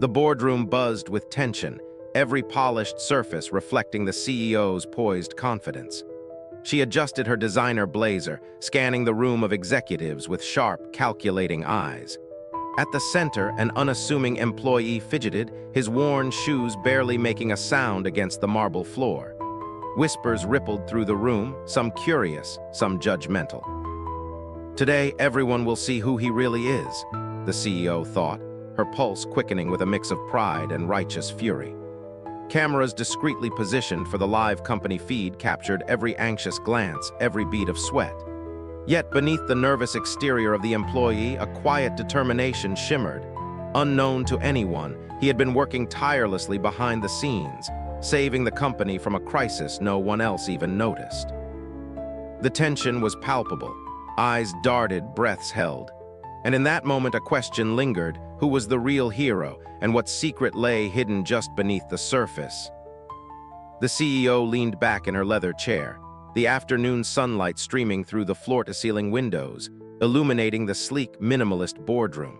The boardroom buzzed with tension, every polished surface reflecting the CEO's poised confidence. She adjusted her designer blazer, scanning the room of executives with sharp, calculating eyes. At the center, an unassuming employee fidgeted, his worn shoes barely making a sound against the marble floor. Whispers rippled through the room, some curious, some judgmental. Today, everyone will see who he really is, the CEO thought, her pulse quickening with a mix of pride and righteous fury. Cameras discreetly positioned for the live company feed captured every anxious glance, every bead of sweat. Yet beneath the nervous exterior of the employee, a quiet determination shimmered. Unknown to anyone, he had been working tirelessly behind the scenes, saving the company from a crisis no one else even noticed. The tension was palpable. Eyes darted, breaths held. And in that moment a question lingered: who was the real hero, and what secret lay hidden just beneath the surface? The CEO leaned back in her leather chair, the afternoon sunlight streaming through the floor-to-ceiling windows, illuminating the sleek, minimalist boardroom.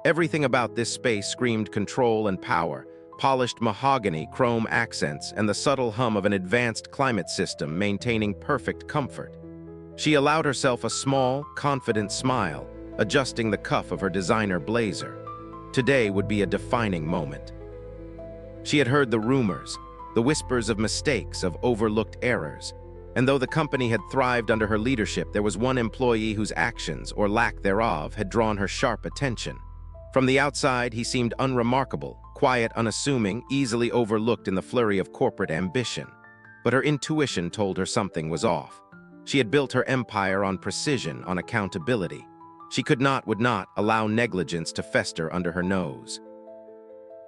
Everything about this space screamed control and power: polished mahogany, chrome accents, and the subtle hum of an advanced climate system maintaining perfect comfort. She allowed herself a small, confident smile, adjusting the cuff of her designer blazer. Today would be a defining moment. She had heard the rumors, the whispers of mistakes, of overlooked errors. And though the company had thrived under her leadership, there was one employee whose actions, or lack thereof, had drawn her sharp attention. From the outside, he seemed unremarkable, quiet, unassuming, easily overlooked in the flurry of corporate ambition. But her intuition told her something was off. She had built her empire on precision, on accountability. She would not allow negligence to fester under her nose.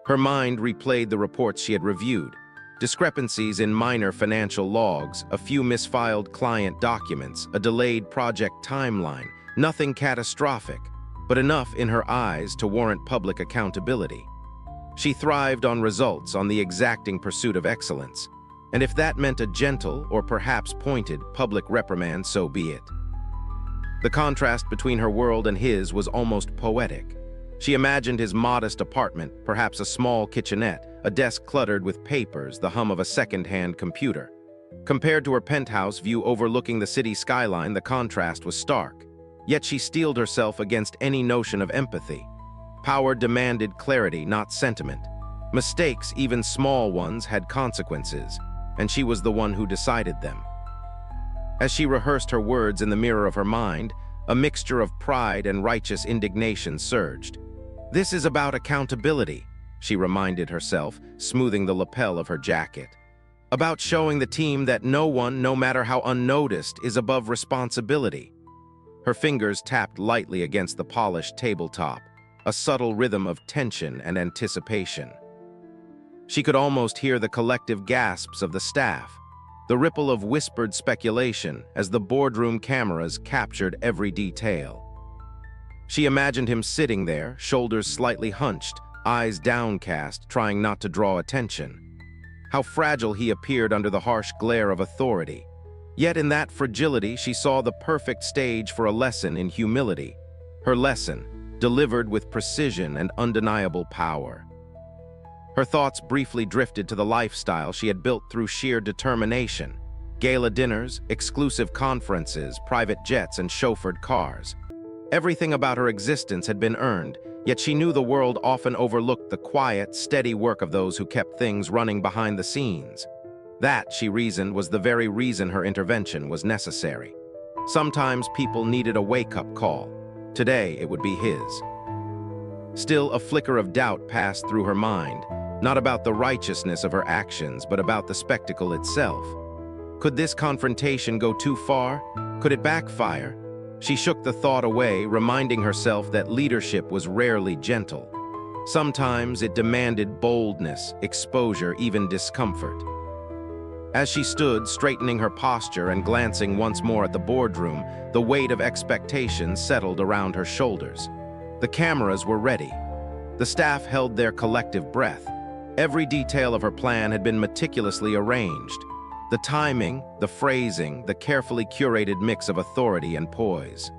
Her mind replayed the reports she had reviewed: discrepancies in minor financial logs, a few misfiled client documents, a delayed project timeline, nothing catastrophic, but enough in her eyes to warrant public accountability. She thrived on results, on the exacting pursuit of excellence. And if that meant a gentle, or perhaps pointed, public reprimand, so be it. The contrast between her world and his was almost poetic. She imagined his modest apartment, perhaps a small kitchenette, a desk cluttered with papers, the hum of a second-hand computer. Compared to her penthouse view overlooking the city skyline, the contrast was stark. Yet she steeled herself against any notion of empathy. Power demanded clarity, not sentiment. Mistakes, even small ones, had consequences, and she was the one who decided them. As she rehearsed her words in the mirror of her mind, a mixture of pride and righteous indignation surged. "This is about accountability," she reminded herself, smoothing the lapel of her jacket. "About showing the team that no one, no matter how unnoticed, is above responsibility." Her fingers tapped lightly against the polished tabletop, a subtle rhythm of tension and anticipation. She could almost hear the collective gasps of the staff, the ripple of whispered speculation as the boardroom cameras captured every detail. She imagined him sitting there, shoulders slightly hunched, eyes downcast, trying not to draw attention. How fragile he appeared under the harsh glare of authority. Yet in that fragility she saw the perfect stage for a lesson in humility. Her lesson, delivered with precision and undeniable power. Her thoughts briefly drifted to the lifestyle she had built through sheer determination: gala dinners, exclusive conferences, private jets, and chauffeured cars. Everything about her existence had been earned, yet she knew the world often overlooked the quiet, steady work of those who kept things running behind the scenes. That, she reasoned, was the very reason her intervention was necessary. Sometimes people needed a wake-up call. Today, it would be his. Still, a flicker of doubt passed through her mind, not about the righteousness of her actions, but about the spectacle itself. Could this confrontation go too far? Could it backfire? She shook the thought away, reminding herself that leadership was rarely gentle. Sometimes it demanded boldness, exposure, even discomfort. As she stood, straightening her posture and glancing once more at the boardroom, the weight of expectation settled around her shoulders. The cameras were ready. The staff held their collective breath. Every detail of her plan had been meticulously arranged. The timing, the phrasing, the carefully curated mix of authority and poise.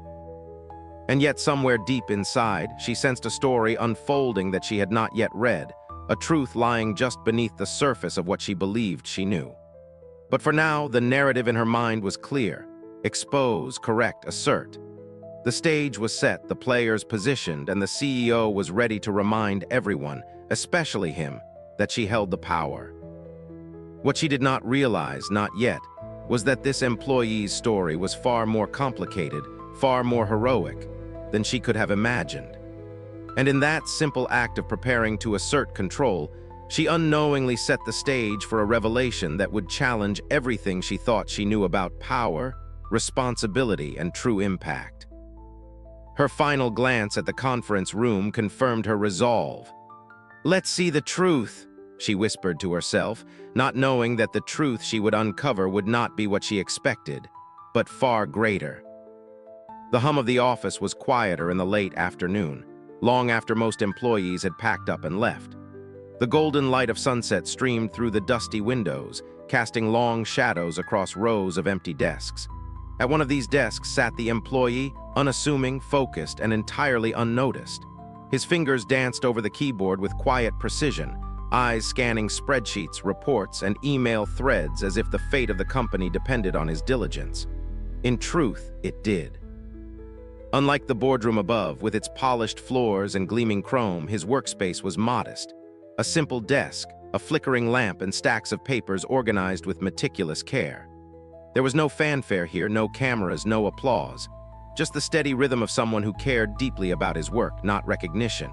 And yet somewhere deep inside, she sensed a story unfolding that she had not yet read, a truth lying just beneath the surface of what she believed she knew. But for now, the narrative in her mind was clear: expose, correct, assert. The stage was set, the players positioned, and the CEO was ready to remind everyone, especially him, that she held the power. What she did not realize, not yet, was that this employee's story was far more complicated, far more heroic than she could have imagined. And in that simple act of preparing to assert control, she unknowingly set the stage for a revelation that would challenge everything she thought she knew about power, responsibility, and true impact. Her final glance at the conference room confirmed her resolve. "Let's see the truth," she whispered to herself, not knowing that the truth she would uncover would not be what she expected, but far greater. The hum of the office was quieter in the late afternoon, long after most employees had packed up and left. The golden light of sunset streamed through the dusty windows, casting long shadows across rows of empty desks. At one of these desks sat the employee, unassuming, focused, and entirely unnoticed. His fingers danced over the keyboard with quiet precision, eyes scanning spreadsheets, reports, and email threads as if the fate of the company depended on his diligence. In truth, it did. Unlike the boardroom above, with its polished floors and gleaming chrome, his workspace was modest. A simple desk, a flickering lamp, and stacks of papers organized with meticulous care. There was no fanfare here, no cameras, no applause. Just the steady rhythm of someone who cared deeply about his work, not recognition.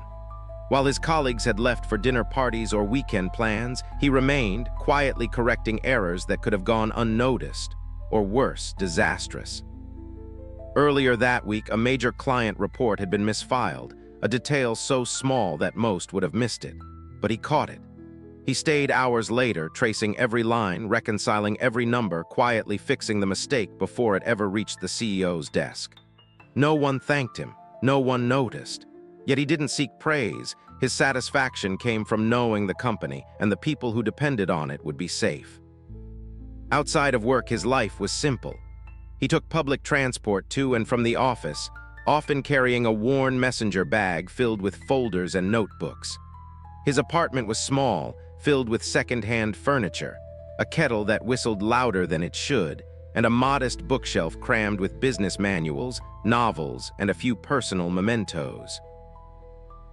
While his colleagues had left for dinner parties or weekend plans, he remained, quietly correcting errors that could have gone unnoticed, or worse, disastrous. Earlier that week, a major client report had been misfiled, a detail so small that most would have missed it. But he caught it. He stayed hours later, tracing every line, reconciling every number, quietly fixing the mistake before it ever reached the CEO's desk. No one thanked him, no one noticed. Yet he didn't seek praise. His satisfaction came from knowing the company and the people who depended on it would be safe. Outside of work, his life was simple. He took public transport to and from the office, often carrying a worn messenger bag filled with folders and notebooks. His apartment was small, filled with second-hand furniture, a kettle that whistled louder than it should, and a modest bookshelf crammed with business manuals, novels, and a few personal mementos.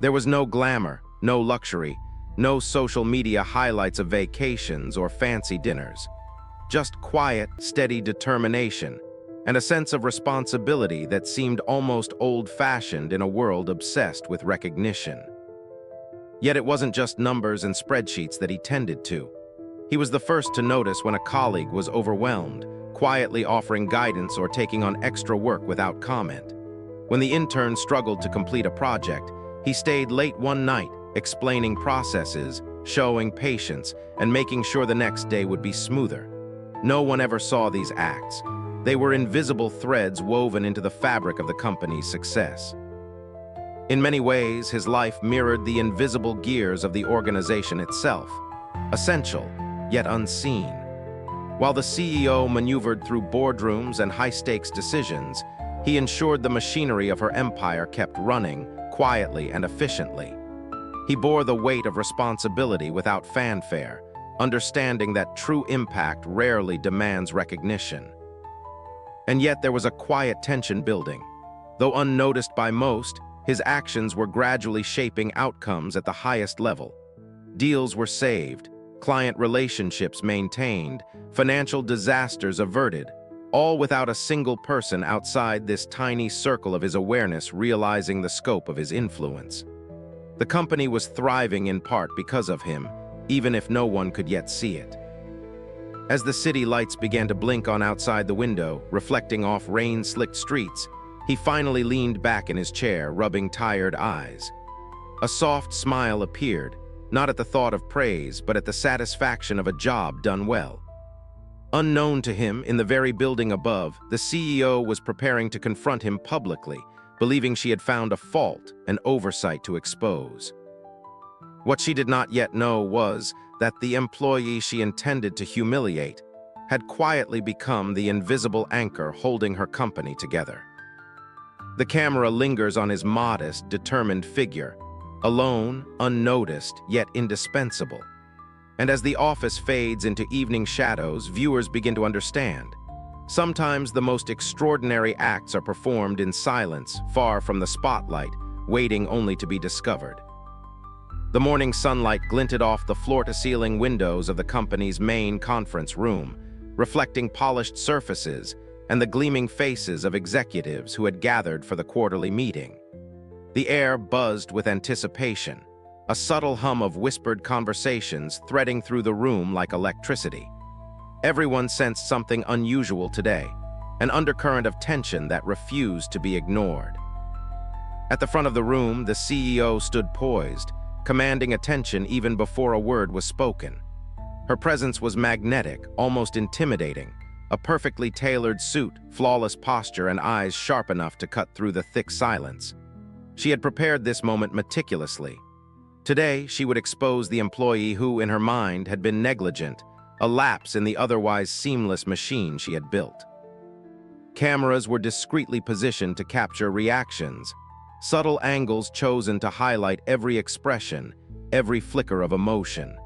There was no glamour, no luxury, no social media highlights of vacations or fancy dinners. Just quiet, steady determination, and a sense of responsibility that seemed almost old-fashioned in a world obsessed with recognition. Yet it wasn't just numbers and spreadsheets that he tended to. He was the first to notice when a colleague was overwhelmed, quietly offering guidance or taking on extra work without comment. When the intern struggled to complete a project, he stayed late one night, explaining processes, showing patience, and making sure the next day would be smoother. No one ever saw these acts. They were invisible threads woven into the fabric of the company's success. In many ways, his life mirrored the invisible gears of the organization itself, essential, yet unseen. While the CEO maneuvered through boardrooms and high-stakes decisions, he ensured the machinery of her empire kept running, quietly and efficiently. He bore the weight of responsibility without fanfare, understanding that true impact rarely demands recognition. And yet there was a quiet tension building. Though unnoticed by most, his actions were gradually shaping outcomes at the highest level. Deals were saved, client relationships maintained, financial disasters averted, all without a single person outside this tiny circle of his awareness realizing the scope of his influence. The company was thriving in part because of him, even if no one could yet see it. As the city lights began to blink on outside the window, reflecting off rain-slicked streets, he finally leaned back in his chair, rubbing tired eyes. A soft smile appeared, not at the thought of praise, but at the satisfaction of a job done well. Unknown to him, in the very building above, the CEO was preparing to confront him publicly, believing she had found a fault, an oversight to expose. What she did not yet know was that the employee she intended to humiliate had quietly become the invisible anchor holding her company together. The camera lingers on his modest, determined figure, alone, unnoticed, yet indispensable. And as the office fades into evening shadows, viewers begin to understand. Sometimes the most extraordinary acts are performed in silence, far from the spotlight, waiting only to be discovered. The morning sunlight glinted off the floor-to-ceiling windows of the company's main conference room, reflecting polished surfaces and the gleaming faces of executives who had gathered for the quarterly meeting. The air buzzed with anticipation, a subtle hum of whispered conversations threading through the room like electricity. Everyone sensed something unusual today, an undercurrent of tension that refused to be ignored. At the front of the room, the CEO stood poised, commanding attention even before a word was spoken. Her presence was magnetic, almost intimidating, a perfectly tailored suit, flawless posture, and eyes sharp enough to cut through the thick silence. She had prepared this moment meticulously. Today, she would expose the employee who, in her mind, had been negligent, a lapse in the otherwise seamless machine she had built. Cameras were discreetly positioned to capture reactions, subtle angles chosen to highlight every expression, every flicker of emotion.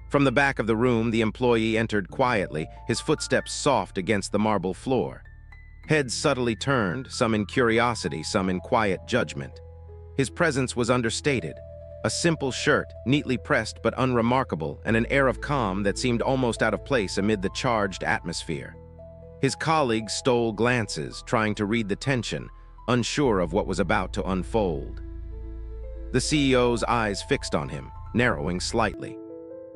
From the back of the room, the employee entered quietly, his footsteps soft against the marble floor. Heads subtly turned, some in curiosity, some in quiet judgment. His presence was understated. A simple shirt, neatly pressed but unremarkable, and an air of calm that seemed almost out of place amid the charged atmosphere. His colleagues stole glances, trying to read the tension, unsure of what was about to unfold. The CEO's eyes fixed on him, narrowing slightly.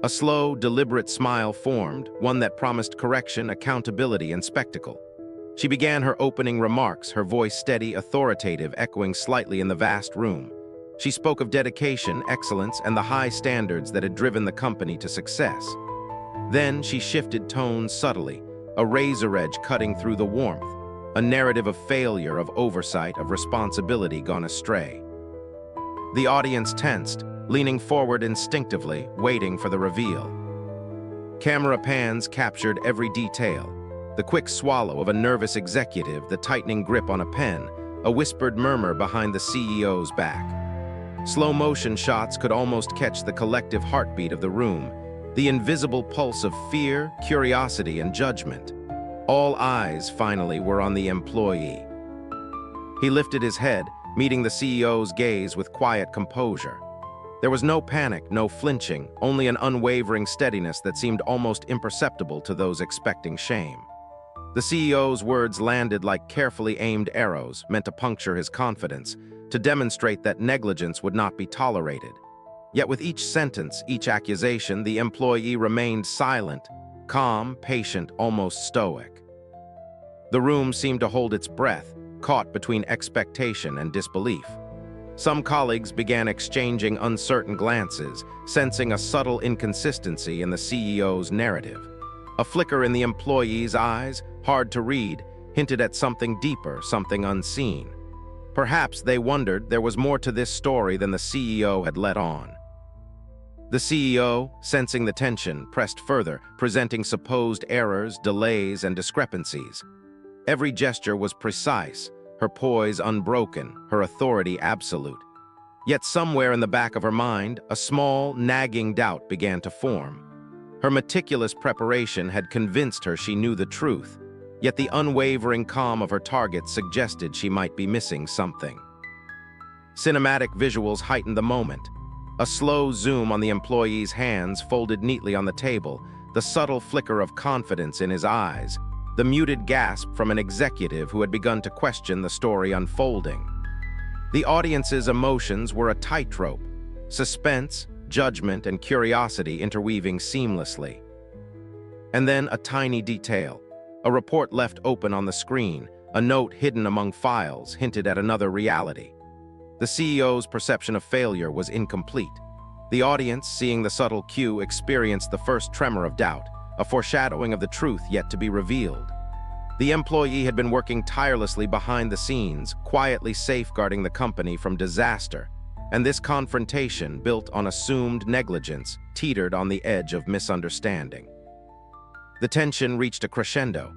A slow, deliberate smile formed, one that promised correction, accountability, and spectacle. She began her opening remarks, her voice steady, authoritative, echoing slightly in the vast room. She spoke of dedication, excellence, and the high standards that had driven the company to success. Then she shifted tones subtly, a razor edge cutting through the warmth, a narrative of failure, of oversight, of responsibility gone astray. The audience tensed, leaning forward instinctively, waiting for the reveal. Camera pans captured every detail, the quick swallow of a nervous executive, the tightening grip on a pen, a whispered murmur behind the CEO's back. Slow-motion shots could almost catch the collective heartbeat of the room, the invisible pulse of fear, curiosity, and judgment. All eyes, finally, were on the employee. He lifted his head, meeting the CEO's gaze with quiet composure. There was no panic, no flinching, only an unwavering steadiness that seemed almost imperceptible to those expecting shame. The CEO's words landed like carefully aimed arrows, meant to puncture his confidence, to demonstrate that negligence would not be tolerated. Yet with each sentence, each accusation, the employee remained silent, calm, patient, almost stoic. The room seemed to hold its breath, caught between expectation and disbelief. Some colleagues began exchanging uncertain glances, sensing a subtle inconsistency in the CEO's narrative. A flicker in the employee's eyes, hard to read, hinted at something deeper, something unseen. Perhaps, they wondered, there was more to this story than the CEO had let on. The CEO, sensing the tension, pressed further, presenting supposed errors, delays, and discrepancies. Every gesture was precise, her poise unbroken, her authority absolute. Yet somewhere in the back of her mind, a small, nagging doubt began to form. Her meticulous preparation had convinced her she knew the truth, yet the unwavering calm of her target suggested she might be missing something. Cinematic visuals heightened the moment. A slow zoom on the employee's hands folded neatly on the table, the subtle flicker of confidence in his eyes, the muted gasp from an executive who had begun to question the story unfolding. The audience's emotions were a tightrope, suspense, judgment, and curiosity interweaving seamlessly. And then a tiny detail. A report left open on the screen, a note hidden among files, hinted at another reality. The CEO's perception of failure was incomplete. The audience, seeing the subtle cue, experienced the first tremor of doubt, a foreshadowing of the truth yet to be revealed. The employee had been working tirelessly behind the scenes, quietly safeguarding the company from disaster, and this confrontation, built on assumed negligence, teetered on the edge of misunderstanding. The tension reached a crescendo.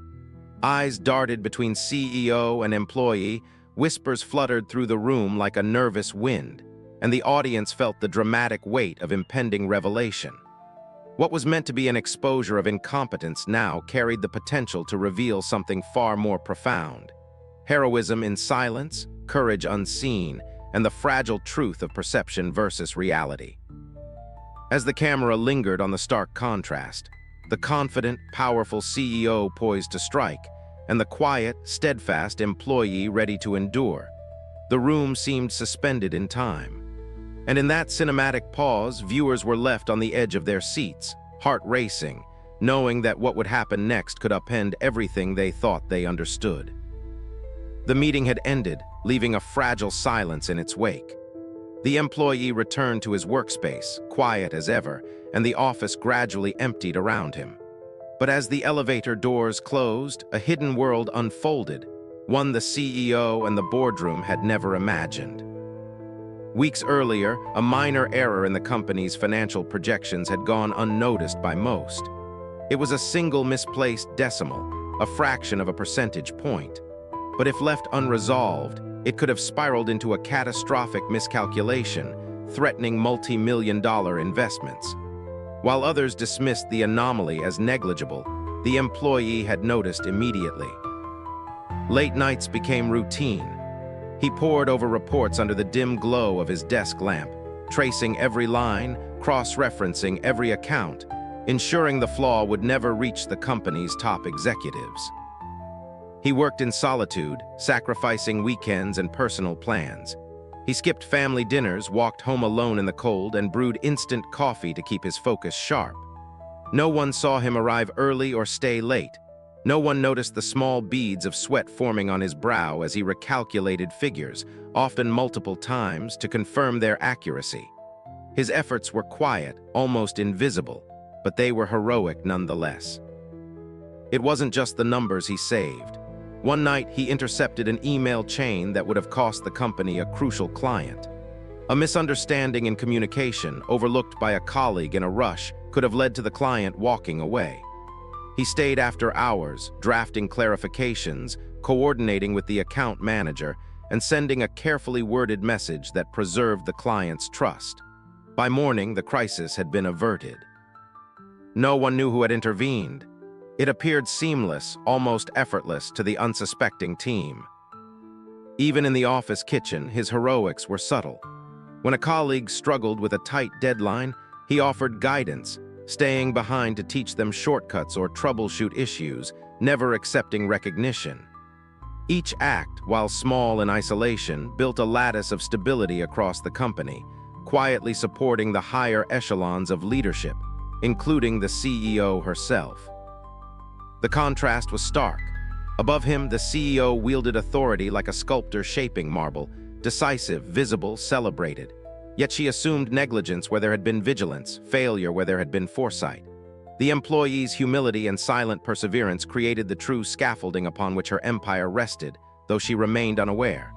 Eyes darted between CEO and employee, Whispers fluttered through the room like a nervous wind, and the audience felt the dramatic weight of impending revelation. What was meant to be an exposure of incompetence now carried the potential to reveal something far more profound. Heroism in silence, courage unseen, and the fragile truth of perception versus reality. As the camera lingered on the stark contrast, the confident, powerful CEO poised to strike, and the quiet, steadfast employee ready to endure, the room seemed suspended in time. And in that cinematic pause, viewers were left on the edge of their seats, heart racing, knowing that what would happen next could upend everything they thought they understood. The meeting had ended, leaving a fragile silence in its wake. The employee returned to his workspace, quiet as ever, and the office gradually emptied around him. But as the elevator doors closed, a hidden world unfolded, one the CEO and the boardroom had never imagined. Weeks earlier, a minor error in the company's financial projections had gone unnoticed by most. It was a single misplaced decimal, a fraction of a percentage point. But if left unresolved, it could have spiraled into a catastrophic miscalculation, threatening multi-million-dollar investments. While others dismissed the anomaly as negligible, the employee had noticed immediately. Late nights became routine. He pored over reports under the dim glow of his desk lamp, tracing every line, cross-referencing every account, ensuring the flaw would never reach the company's top executives. He worked in solitude, sacrificing weekends and personal plans. He skipped family dinners, walked home alone in the cold, and brewed instant coffee to keep his focus sharp. No one saw him arrive early or stay late. No one noticed the small beads of sweat forming on his brow as he recalculated figures, often multiple times, to confirm their accuracy. His efforts were quiet, almost invisible, but they were heroic nonetheless. It wasn't just the numbers he saved. One night, he intercepted an email chain that would have cost the company a crucial client. A misunderstanding in communication, overlooked by a colleague in a rush, could have led to the client walking away. He stayed after hours, drafting clarifications, coordinating with the account manager, and sending a carefully worded message that preserved the client's trust. By morning, the crisis had been averted. No one knew who had intervened. It appeared seamless, almost effortless to the unsuspecting team. Even in the office kitchen, his heroics were subtle. When a colleague struggled with a tight deadline, he offered guidance, staying behind to teach them shortcuts or troubleshoot issues, never accepting recognition. Each act, while small in isolation, built a lattice of stability across the company, quietly supporting the higher echelons of leadership, including the CEO herself. The contrast was stark. Above him, the CEO wielded authority like a sculptor shaping marble, decisive, visible, celebrated. Yet she assumed negligence where there had been vigilance, failure where there had been foresight. The employee's humility and silent perseverance created the true scaffolding upon which her empire rested, though she remained unaware.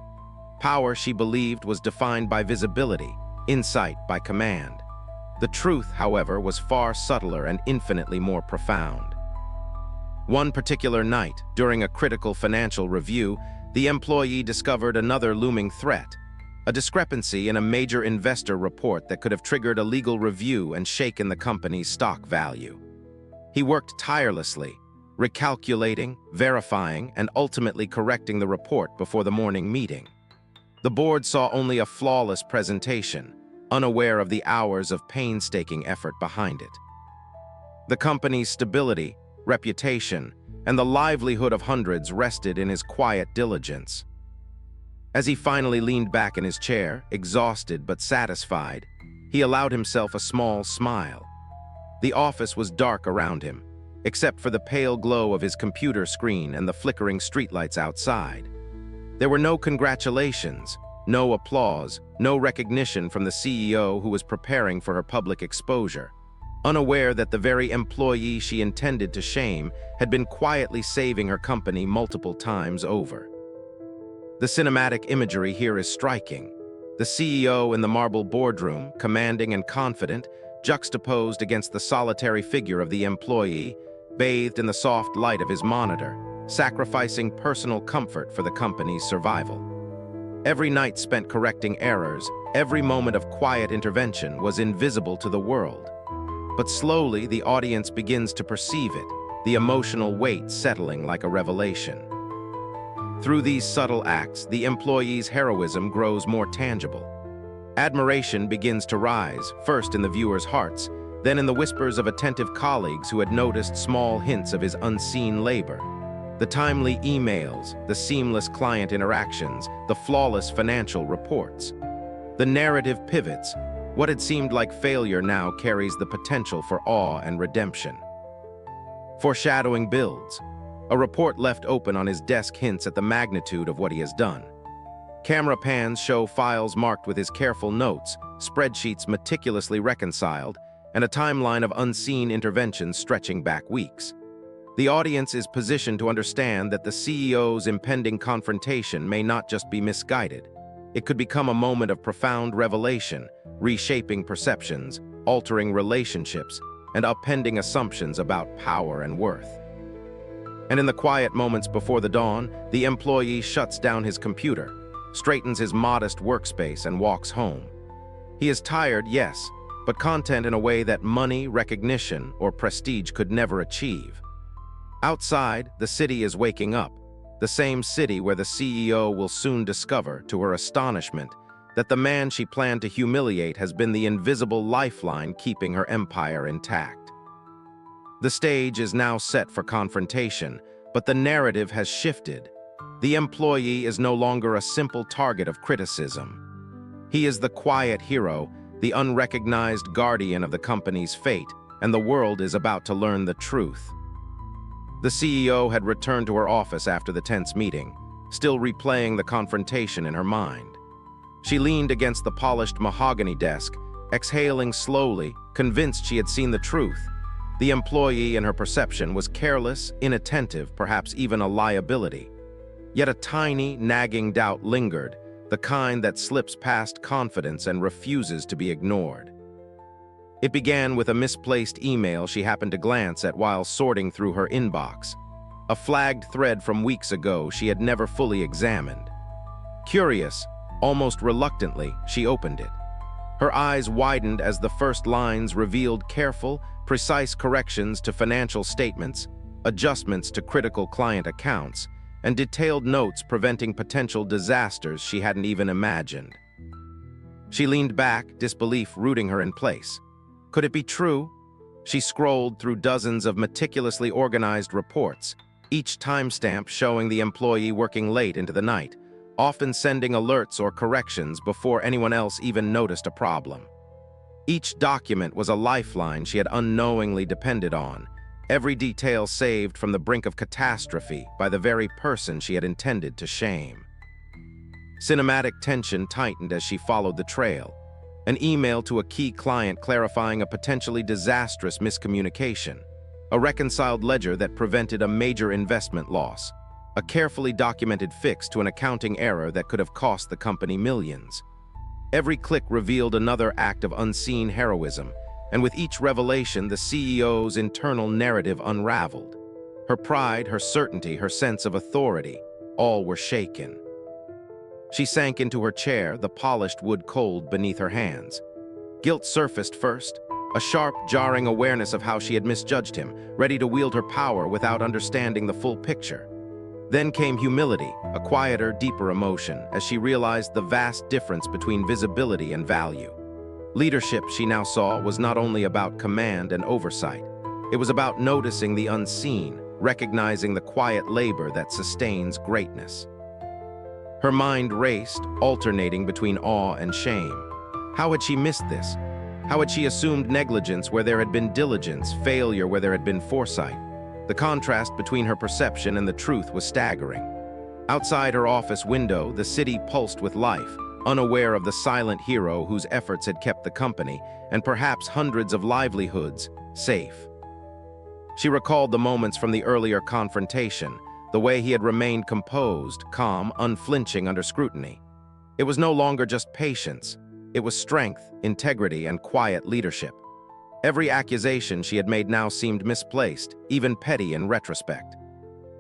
Power, she believed, was defined by visibility, insight by command. The truth, however, was far subtler and infinitely more profound. One particular night, during a critical financial review, the employee discovered another looming threat, a discrepancy in a major investor report that could have triggered a legal review and shaken the company's stock value. He worked tirelessly, recalculating, verifying, and ultimately correcting the report before the morning meeting. The board saw only a flawless presentation, unaware of the hours of painstaking effort behind it. The company's stability, reputation, and the livelihood of hundreds rested in his quiet diligence. As he finally leaned back in his chair, exhausted but satisfied, he allowed himself a small smile. The office was dark around him, except for the pale glow of his computer screen and the flickering streetlights outside. There were no congratulations, no applause, no recognition from the CEO who was preparing for her public exposure, unaware that the very employee she intended to shame had been quietly saving her company multiple times over. The cinematic imagery here is striking. The CEO in the marble boardroom, commanding and confident, juxtaposed against the solitary figure of the employee, bathed in the soft light of his monitor, sacrificing personal comfort for the company's survival. Every night spent correcting errors, every moment of quiet intervention was invisible to the world. But slowly, the audience begins to perceive it, the emotional weight settling like a revelation. Through these subtle acts, the employee's heroism grows more tangible. Admiration begins to rise, first in the viewers' hearts, then in the whispers of attentive colleagues who had noticed small hints of his unseen labor. The timely emails, the seamless client interactions, the flawless financial reports. The narrative pivots. What had seemed like failure now carries the potential for awe and redemption. Foreshadowing builds. A report left open on his desk hints at the magnitude of what he has done. Camera pans show files marked with his careful notes, spreadsheets meticulously reconciled, and a timeline of unseen interventions stretching back weeks. The audience is positioned to understand that the CEO's impending confrontation may not just be misguided. It could become a moment of profound revelation, reshaping perceptions, altering relationships, and upending assumptions about power and worth. And in the quiet moments before the dawn, the employee shuts down his computer, straightens his modest workspace, and walks home. He is tired, yes, but content in a way that money, recognition, or prestige could never achieve. Outside, the city is waking up, the same city where the CEO will soon discover, to her astonishment, that the man she planned to humiliate has been the invisible lifeline keeping her empire intact. The stage is now set for confrontation, but the narrative has shifted. The employee is no longer a simple target of criticism. He is the quiet hero, the unrecognized guardian of the company's fate, and the world is about to learn the truth. The CEO had returned to her office after the tense meeting, still replaying the confrontation in her mind. She leaned against the polished mahogany desk, exhaling slowly, convinced she had seen the truth. The employee in her perception was careless, inattentive, perhaps even a liability. Yet a tiny, nagging doubt lingered, the kind that slips past confidence and refuses to be ignored. It began with a misplaced email she happened to glance at while sorting through her inbox. A flagged thread from weeks ago she had never fully examined. Curious, almost reluctantly, she opened it. Her eyes widened as the first lines revealed careful, precise corrections to financial statements, adjustments to critical client accounts, and detailed notes preventing potential disasters she hadn't even imagined. She leaned back, disbelief rooting her in place. Could it be true? She scrolled through dozens of meticulously organized reports, each timestamp showing the employee working late into the night, often sending alerts or corrections before anyone else even noticed a problem. Each document was a lifeline she had unknowingly depended on, every detail saved from the brink of catastrophe by the very person she had intended to shame. Cinematic tension tightened as she followed the trail. An email to a key client clarifying a potentially disastrous miscommunication, a reconciled ledger that prevented a major investment loss, a carefully documented fix to an accounting error that could have cost the company millions. Every click revealed another act of unseen heroism, and with each revelation, the CEO's internal narrative unraveled. Her pride, her certainty, her sense of authority, all were shaken. She sank into her chair, the polished wood cold beneath her hands. Guilt surfaced first, a sharp, jarring awareness of how she had misjudged him, ready to wield her power without understanding the full picture. Then came humility, a quieter, deeper emotion, as she realized the vast difference between visibility and value. Leadership, she now saw, was not only about command and oversight. It was about noticing the unseen, recognizing the quiet labor that sustains greatness. Her mind raced, alternating between awe and shame. How had she missed this? How had she assumed negligence where there had been diligence, failure where there had been foresight? The contrast between her perception and the truth was staggering. Outside her office window, the city pulsed with life, unaware of the silent hero whose efforts had kept the company, and perhaps hundreds of livelihoods, safe. She recalled the moments from the earlier confrontation, the way he had remained composed, calm, unflinching under scrutiny. It was no longer just patience. It was strength, integrity, and quiet leadership. Every accusation she had made now seemed misplaced, even petty in retrospect.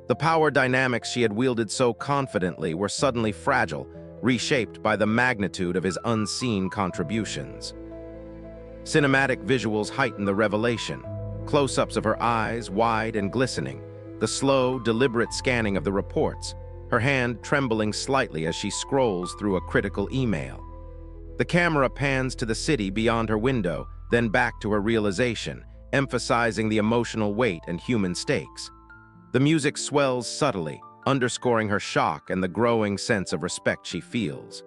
The power dynamics she had wielded so confidently were suddenly fragile, reshaped by the magnitude of his unseen contributions. Cinematic visuals heighten the revelation. Close-ups of her eyes, wide and glistening, the slow, deliberate scanning of the reports, her hand trembling slightly as she scrolls through a critical email. The camera pans to the city beyond her window, then back to her realization, emphasizing the emotional weight and human stakes. The music swells subtly, underscoring her shock and the growing sense of respect she feels.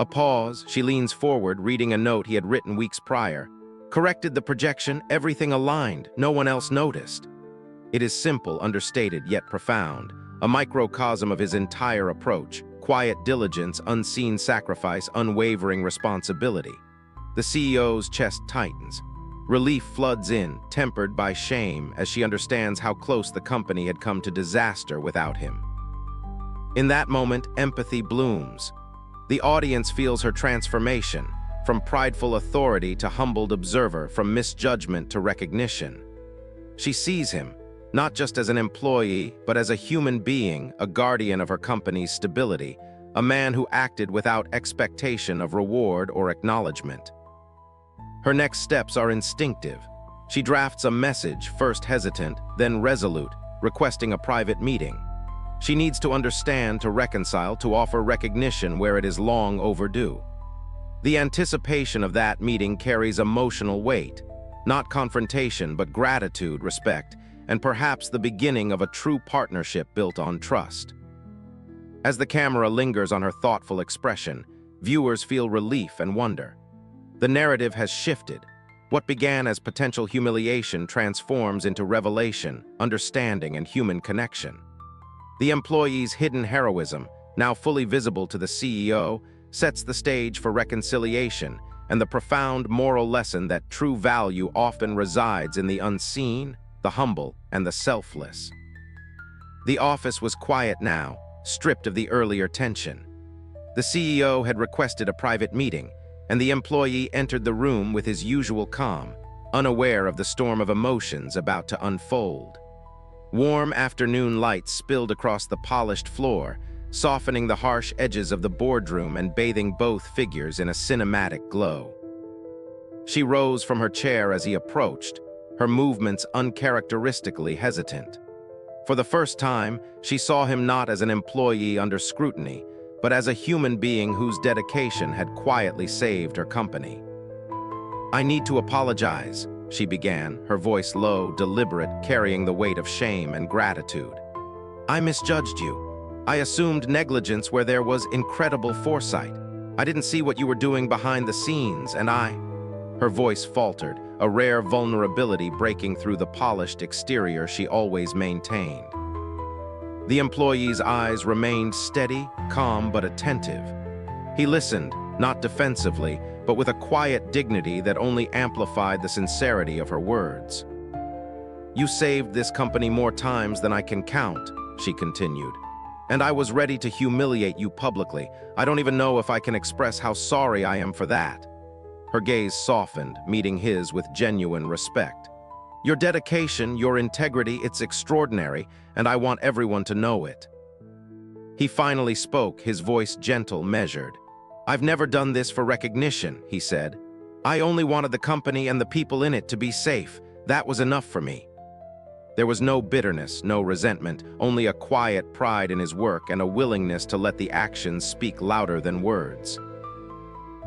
A pause, she leans forward, reading a note he had written weeks prior. Corrected the projection, everything aligned, no one else noticed. It is simple, understated, yet profound, a microcosm of his entire approach: quiet diligence, unseen sacrifice, unwavering responsibility. The CEO's chest tightens. Relief floods in, tempered by shame, as she understands how close the company had come to disaster without him. In that moment, empathy blooms. The audience feels her transformation, from prideful authority to humbled observer, from misjudgment to recognition. She sees him, not just as an employee, but as a human being, a guardian of her company's stability, a man who acted without expectation of reward or acknowledgement. Her next steps are instinctive. She drafts a message, first hesitant, then resolute, requesting a private meeting. She needs to understand, to reconcile, to offer recognition where it is long overdue. The anticipation of that meeting carries emotional weight, not confrontation, but gratitude, respect, and perhaps the beginning of a true partnership built on trust. As the camera lingers on her thoughtful expression, viewers feel relief and wonder. The narrative has shifted. What began as potential humiliation transforms into revelation, understanding, and human connection. The employee's hidden heroism, now fully visible to the CEO, sets the stage for reconciliation and the profound moral lesson that true value often resides in the unseen, the humble, and the selfless. The office was quiet now, stripped of the earlier tension. The CEO had requested a private meeting, and the employee entered the room with his usual calm, unaware of the storm of emotions about to unfold. Warm afternoon light spilled across the polished floor, softening the harsh edges of the boardroom and bathing both figures in a cinematic glow. She rose from her chair as he approached, her movements uncharacteristically hesitant. For the first time, she saw him not as an employee under scrutiny, but as a human being whose dedication had quietly saved her company. "I need to apologize," she began, her voice low, deliberate, carrying the weight of shame and gratitude. "I misjudged you. I assumed negligence where there was incredible foresight. I didn't see what you were doing behind the scenes, and I—" Her voice faltered, a rare vulnerability breaking through the polished exterior she always maintained. The employee's eyes remained steady, calm, but attentive. He listened, not defensively, but with a quiet dignity that only amplified the sincerity of her words. "You saved this company more times than I can count," she continued. "And I was ready to humiliate you publicly. I don't even know if I can express how sorry I am for that." Her gaze softened, meeting his with genuine respect. "Your dedication, your integrity, it's extraordinary, and I want everyone to know it." He finally spoke, his voice gentle, measured. "I've never done this for recognition," he said. "I only wanted the company and the people in it to be safe. That was enough for me." There was no bitterness, no resentment, only a quiet pride in his work and a willingness to let the actions speak louder than words.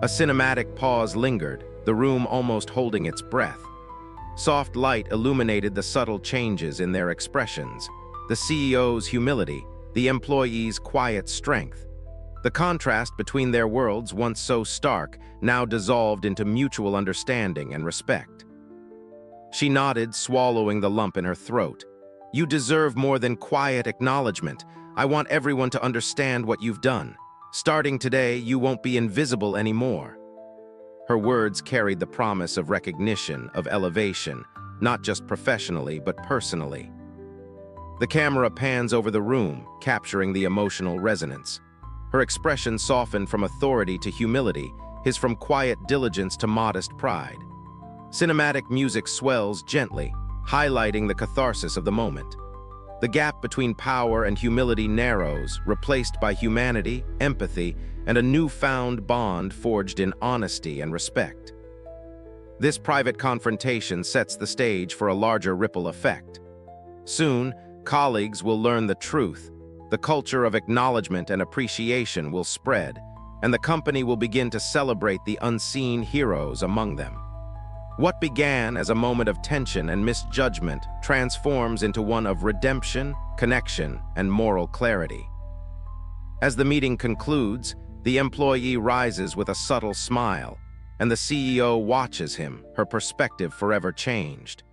A cinematic pause lingered, the room almost holding its breath. Soft light illuminated the subtle changes in their expressions, the CEO's humility, the employee's quiet strength. The contrast between their worlds, once so stark, now dissolved into mutual understanding and respect. She nodded, swallowing the lump in her throat. "You deserve more than quiet acknowledgement. I want everyone to understand what you've done. Starting today, you won't be invisible anymore." Her words carried the promise of recognition, of elevation, not just professionally, but personally. The camera pans over the room, capturing the emotional resonance. Her expression softened from authority to humility, his from quiet diligence to modest pride. Cinematic music swells gently, highlighting the catharsis of the moment. The gap between power and humility narrows, replaced by humanity, empathy, and a newfound bond forged in honesty and respect. This private confrontation sets the stage for a larger ripple effect. Soon, colleagues will learn the truth, the culture of acknowledgement and appreciation will spread, and the company will begin to celebrate the unseen heroes among them. What began as a moment of tension and misjudgment transforms into one of redemption, connection, and moral clarity. As the meeting concludes, the employee rises with a subtle smile, and the CEO watches him, her perspective forever changed.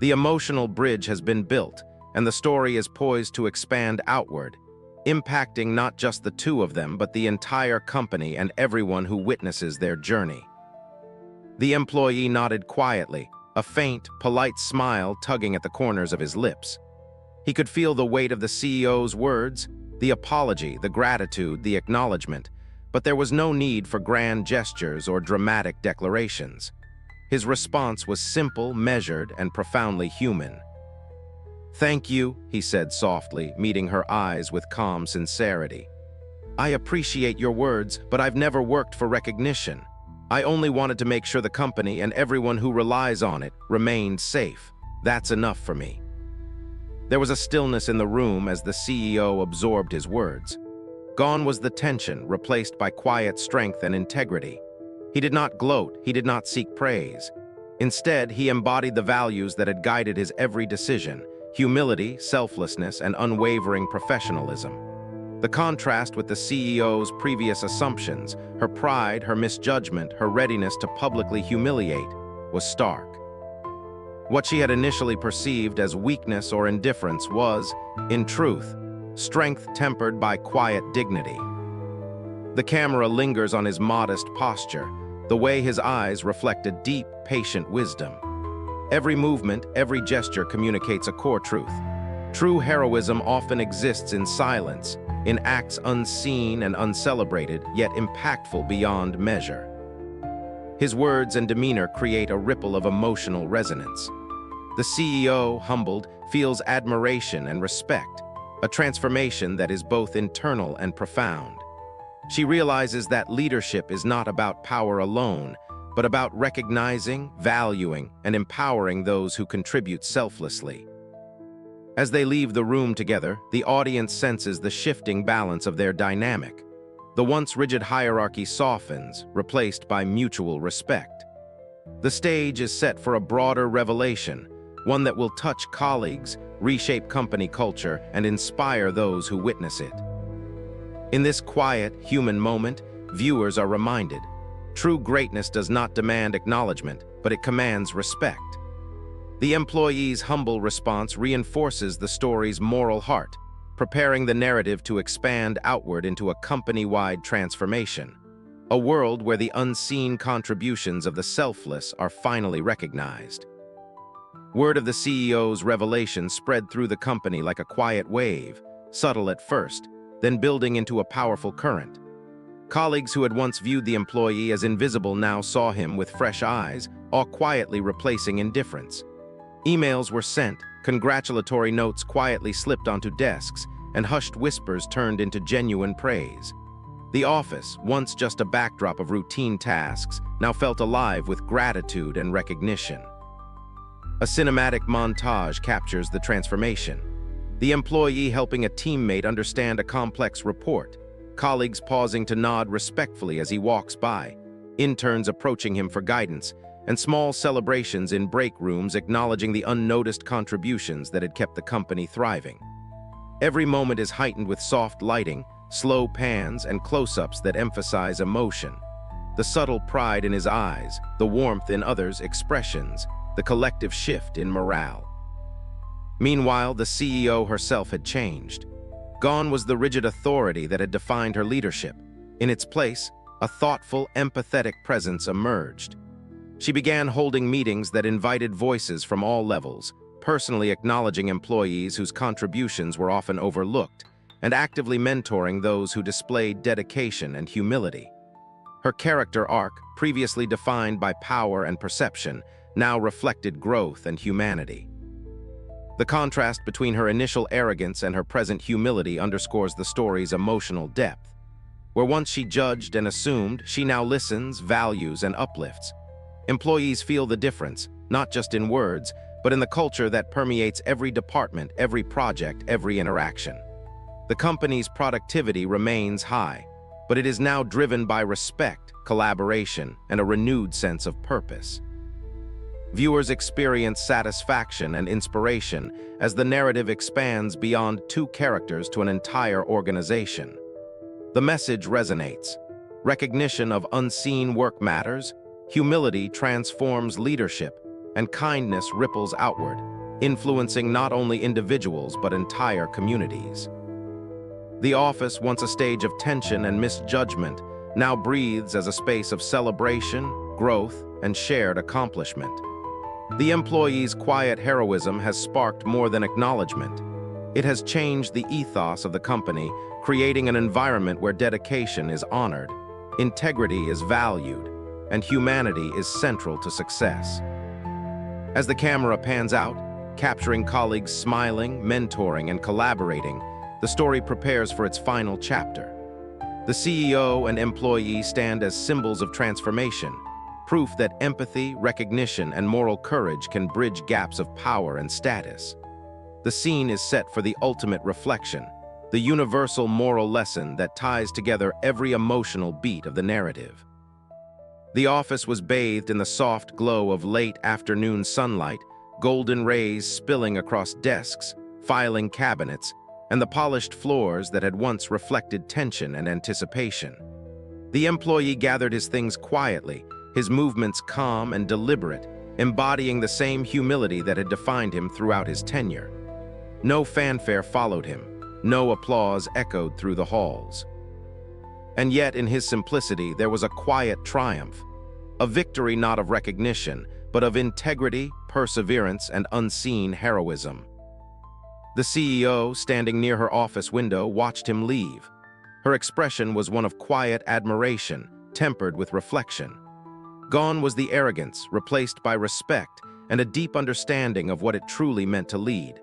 The emotional bridge has been built, and the story is poised to expand outward, impacting not just the two of them, but the entire company and everyone who witnesses their journey. The employee nodded quietly, a faint, polite smile tugging at the corners of his lips. He could feel the weight of the CEO's words, the apology, the gratitude, the acknowledgement, but there was no need for grand gestures or dramatic declarations. His response was simple, measured, and profoundly human. "Thank you," he said softly, meeting her eyes with calm sincerity. "I appreciate your words, but I've never worked for recognition. I only wanted to make sure the company and everyone who relies on it remained safe. That's enough for me." There was a stillness in the room as the CEO absorbed his words. Gone was the tension, replaced by quiet strength and integrity. He did not gloat, he did not seek praise. Instead, he embodied the values that had guided his every decision: humility, selflessness, and unwavering professionalism. The contrast with the CEO's previous assumptions, her pride, her misjudgment, her readiness to publicly humiliate, was stark. What she had initially perceived as weakness or indifference was, in truth, strength tempered by quiet dignity. The camera lingers on his modest posture, the way his eyes reflect a deep, patient wisdom. Every movement, every gesture communicates a core truth. True heroism often exists in silence, in acts unseen and uncelebrated, yet impactful beyond measure. His words and demeanor create a ripple of emotional resonance. The CEO, humbled, feels admiration and respect, a transformation that is both internal and profound. She realizes that leadership is not about power alone, but about recognizing, valuing, and empowering those who contribute selflessly. As they leave the room together, the audience senses the shifting balance of their dynamic. The once rigid hierarchy softens, replaced by mutual respect. The stage is set for a broader revelation, one that will touch colleagues, reshape company culture, and inspire those who witness it. In this quiet, human moment, viewers are reminded, true greatness does not demand acknowledgement, but it commands respect. The employee's humble response reinforces the story's moral heart, preparing the narrative to expand outward into a company-wide transformation, a world where the unseen contributions of the selfless are finally recognized. Word of the CEO's revelation spread through the company like a quiet wave, subtle at first, then building into a powerful current. Colleagues who had once viewed the employee as invisible now saw him with fresh eyes, all quietly replacing indifference. Emails were sent, congratulatory notes quietly slipped onto desks, and hushed whispers turned into genuine praise. The office, once just a backdrop of routine tasks, now felt alive with gratitude and recognition. A cinematic montage captures the transformation. The employee helping a teammate understand a complex report, colleagues pausing to nod respectfully as he walks by, interns approaching him for guidance, and small celebrations in break rooms acknowledging the unnoticed contributions that had kept the company thriving. Every moment is heightened with soft lighting, slow pans, and close-ups that emphasize emotion. The subtle pride in his eyes, the warmth in others' expressions, the collective shift in morale. Meanwhile, the CEO herself had changed. Gone was the rigid authority that had defined her leadership. In its place, a thoughtful, empathetic presence emerged. She began holding meetings that invited voices from all levels, personally acknowledging employees whose contributions were often overlooked, and actively mentoring those who displayed dedication and humility. Her character arc, previously defined by power and perception, now reflected growth and humanity. The contrast between her initial arrogance and her present humility underscores the story's emotional depth. Where once she judged and assumed, she now listens, values, and uplifts. Employees feel the difference, not just in words, but in the culture that permeates every department, every project, every interaction. The company's productivity remains high, but it is now driven by respect, collaboration, and a renewed sense of purpose. Viewers experience satisfaction and inspiration as the narrative expands beyond two characters to an entire organization. The message resonates. Recognition of unseen work matters, humility transforms leadership, and kindness ripples outward, influencing not only individuals but entire communities. The office, once a stage of tension and misjudgment, now breathes as a space of celebration, growth, and shared accomplishment. The employee's quiet heroism has sparked more than acknowledgement. It has changed the ethos of the company, creating an environment where dedication is honored, integrity is valued, and humanity is central to success. As the camera pans out, capturing colleagues smiling, mentoring, and collaborating, the story prepares for its final chapter. The CEO and employee stand as symbols of transformation, proof that empathy, recognition, and moral courage can bridge gaps of power and status. The scene is set for the ultimate reflection, the universal moral lesson that ties together every emotional beat of the narrative. The office was bathed in the soft glow of late afternoon sunlight, golden rays spilling across desks, filing cabinets, and the polished floors that had once reflected tension and anticipation. The employee gathered his things quietly, his movements calm and deliberate, embodying the same humility that had defined him throughout his tenure. No fanfare followed him, no applause echoed through the halls. And yet, in his simplicity, there was a quiet triumph, a victory not of recognition, but of integrity, perseverance, and unseen heroism. The CEO, standing near her office window, watched him leave. Her expression was one of quiet admiration, tempered with reflection. Gone was the arrogance, replaced by respect and a deep understanding of what it truly meant to lead.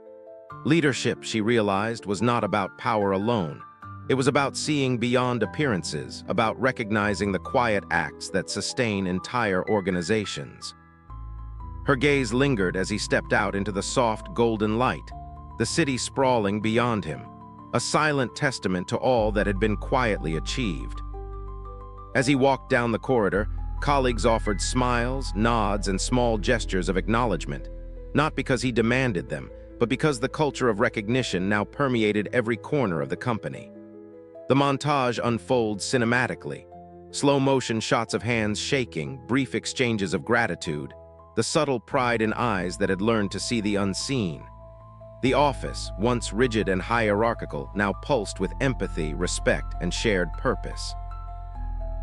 Leadership, she realized, was not about power alone. It was about seeing beyond appearances, about recognizing the quiet acts that sustain entire organizations. Her gaze lingered as he stepped out into the soft golden light, the city sprawling beyond him, a silent testament to all that had been quietly achieved. As he walked down the corridor, colleagues offered smiles, nods, and small gestures of acknowledgement, not because he demanded them, but because the culture of recognition now permeated every corner of the company. The montage unfolds cinematically. Slow-motion shots of hands shaking, brief exchanges of gratitude, the subtle pride in eyes that had learned to see the unseen. The office, once rigid and hierarchical, now pulsed with empathy, respect, and shared purpose.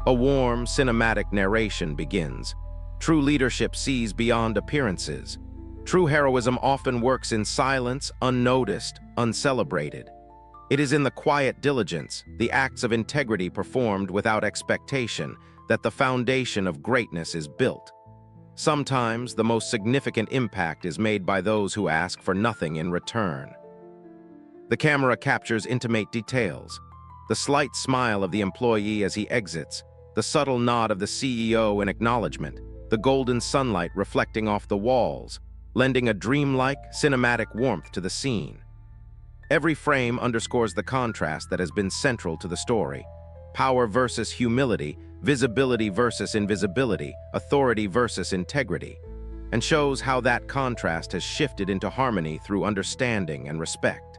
A warm, cinematic narration begins. True leadership sees beyond appearances. True heroism often works in silence, unnoticed, uncelebrated. It is in the quiet diligence, the acts of integrity performed without expectation, that the foundation of greatness is built. Sometimes, the most significant impact is made by those who ask for nothing in return. The camera captures intimate details. The slight smile of the employee as he exits, the subtle nod of the CEO in acknowledgement, the golden sunlight reflecting off the walls, lending a dreamlike, cinematic warmth to the scene. Every frame underscores the contrast that has been central to the story: power versus humility, visibility versus invisibility, authority versus integrity, and shows how that contrast has shifted into harmony through understanding and respect.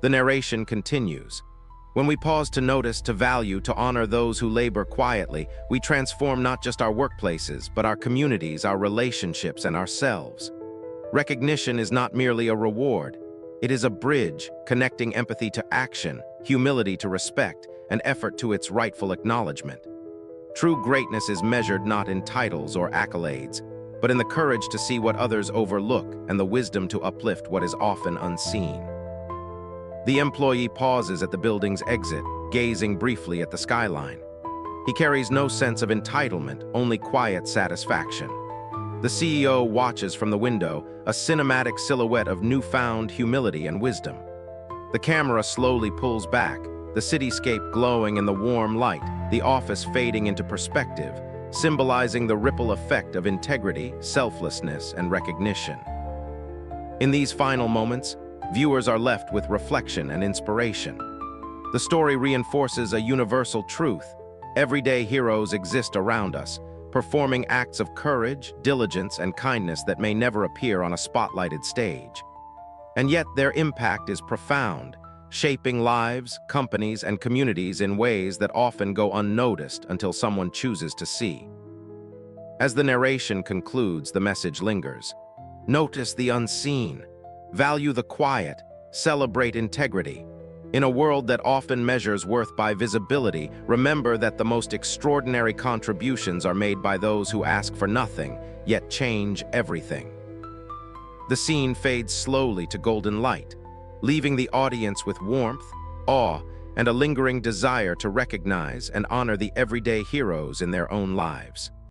The narration continues. When we pause to notice, to value, to honor those who labor quietly, we transform not just our workplaces, but our communities, our relationships, and ourselves. Recognition is not merely a reward. It is a bridge connecting empathy to action, humility to respect, and effort to its rightful acknowledgement. True greatness is measured not in titles or accolades, but in the courage to see what others overlook and the wisdom to uplift what is often unseen. The employee pauses at the building's exit, gazing briefly at the skyline. He carries no sense of entitlement, only quiet satisfaction. The CEO watches from the window, a cinematic silhouette of newfound humility and wisdom. The camera slowly pulls back, the cityscape glowing in the warm light, the office fading into perspective, symbolizing the ripple effect of integrity, selflessness, and recognition. In these final moments, viewers are left with reflection and inspiration. The story reinforces a universal truth. Everyday heroes exist around us, performing acts of courage, diligence, and kindness that may never appear on a spotlighted stage. And yet their impact is profound, shaping lives, companies, and communities in ways that often go unnoticed until someone chooses to see. As the narration concludes, the message lingers. Notice the unseen. Value the quiet. Celebrate integrity. In a world that often measures worth by visibility, remember that the most extraordinary contributions are made by those who ask for nothing, yet change everything. The scene fades slowly to golden light, leaving the audience with warmth, awe, and a lingering desire to recognize and honor the everyday heroes in their own lives.